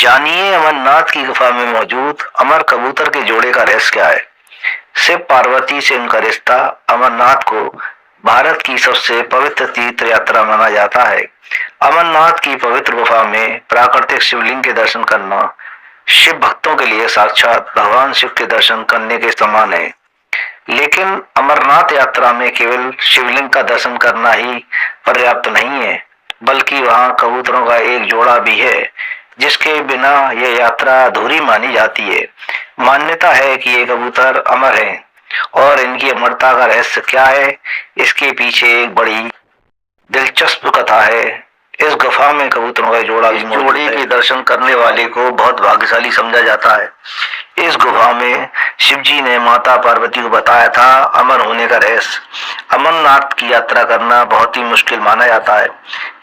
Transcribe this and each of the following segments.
जानिए अमरनाथ की गुफा में मौजूद अमर कबूतर के जोड़े का रहस्य क्या है। शिव पार्वती से उनका रिश्ता अमरनाथ को भारत की सबसे पवित्र तीर्थ यात्रा माना जाता है। अमरनाथ की पवित्र गुफा में प्राकृतिक शिवलिंग के दर्शन करना शिव भक्तों के लिए साक्षात भगवान शिव के दर्शन करने के समान है। लेकिन अमरनाथ यात्रा में केवल शिवलिंग का दर्शन करना ही पर्याप्त नहीं है, बल्कि वहां कबूतरों का एक जोड़ा भी है जिसके बिना यह यात्रा अधूरी मानी जाती है। मान्यता है कि ये कबूतर अमर हैं और इनकी अमरता का रहस्य क्या है, इसके पीछे एक बड़ी दिलचस्प कथा है। इस गुफा में कबूतरों का जोड़ा भी मौजूद है। जोड़े के दर्शन करने वाले को बहुत भाग्यशाली समझा जाता है। इस गुफा में शिवजी ने माता पार्वती को बताया था अमर होने का रहस्य। अमरनाथ की यात्रा करना बहुत ही मुश्किल माना जाता है,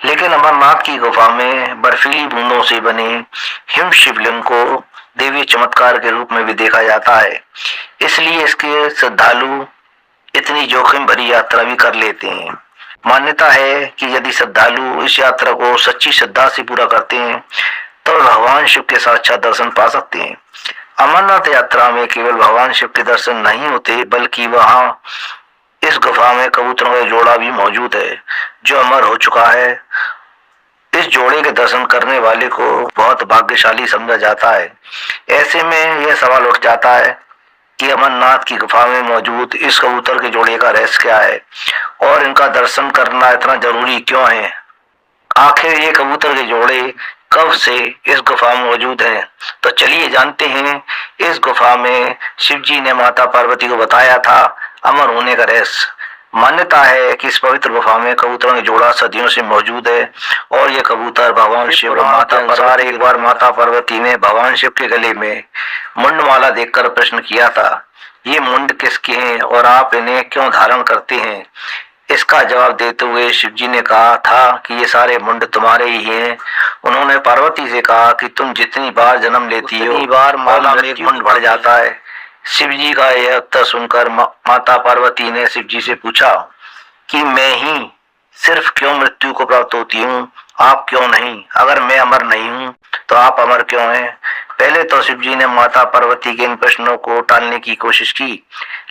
लेकिन अमरनाथ की गुफा में बर्फीली बूंदों से बने हिम शिवलिंग को देवी चमत्कार के रूप में भी देखा जाता है। इसलिए इसके श्रद्धालु इतनी जोखिम भरी यात्रा भी कर लेते हैं। मान्यता है कि यदि श्रद्धालु इस यात्रा को सच्ची श्रद्धा से पूरा करते हैं तो भगवान शिव के साक्षात दर्शन पा सकते हैं। अमरनाथ यात्रा में केवल भगवान शिव के दर्शन नहीं होते, बल्कि वहां इस गुफा में कबूतरों का जोड़ा भी मौजूद है जो अमर हो चुका है। इस जोड़े के दर्शन करने वाले को बहुत भाग्यशाली समझा जाता है। ऐसे में यह सवाल उठ जाता है कि अमरनाथ की गुफा में मौजूद इस कबूतर के जोड़े का रहस्य क्या है और इनका दर्शन करना इतना जरूरी क्यों है। आखिर ये कबूतर के जोड़े कब से इस गुफा में मौजूद हैं? तो चलिए जानते हैं। इस गुफा में शिवजी ने माता पार्वती को बताया था अमर होने का रहस्य। मान्यता है कि इस पवित्र गुफा में कबूतरों का जोड़ा सदियों से मौजूद है और ये कबूतर भगवान शिव और माता अनुसार एक बार माता पार्वती ने भगवान शिव के गले में मुंडमाला देखकर प्रश्न किया था, ये मुंड किसके हैं और आप इन्हें क्यों धारण करते हैं। इसका जवाब देते हुए शिवजी ने कहा था कि ये सारे मुंड तुम्हारे ही हैं। उन्होंने पार्वती से कहा कि तुम जितनी बार जन्म लेती हो उतनी बार माला में एक मुंड बढ़ जाता है। शिवजी का यह उत्तर सुनकर माता पार्वती ने शिवजी से पूछा कि मैं ही सिर्फ क्यों मृत्यु को प्राप्त होती हूँ, आप क्यों नहीं। अगर मैं अमर नहीं हूँ तो आप अमर क्यों हैं। पहले तो शिवजी ने माता पार्वती के इन प्रश्नों को टालने की कोशिश की,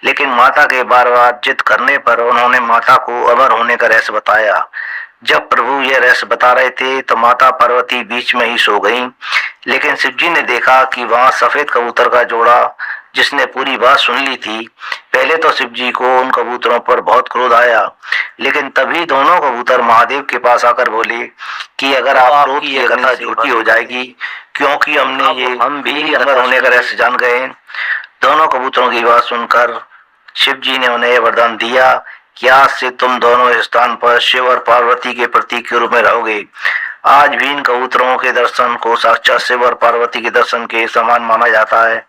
लेकिन माता के बार बार जिद करने पर उन्होंने माता को अमर होने का रहस्य बताया। जब प्रभु यह रहस्य बता रहे थे तो माता पार्वती बीच में ही सो गईं, लेकिन शिवजी ने देखा कि वहां सफेद कबूतर का जोड़ा जिसने पूरी बात सुन ली थी। पहले तो शिवजी को उन कबूतरों पर बहुत क्रोध आया, लेकिन तभी दोनों कबूतर महादेव के पास आकर बोले कि अगर आप की यह कथा झूठी हो जाएगी, क्योंकि हम भी अमर होने का रहस्य जान गए। दोनों कबूतरों की बात सुनकर शिवजी ने उन्हें वरदान दिया कि आज से तुम दोनों इस स्थान पर शिव और पार्वती के प्रतीक के रूप में रहोगे। आज भी इन कबूतरों के दर्शन को साक्षात शिव और पार्वती के दर्शन के समान माना जाता है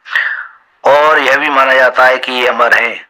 और यह भी माना जाता है कि ये अमर हैं।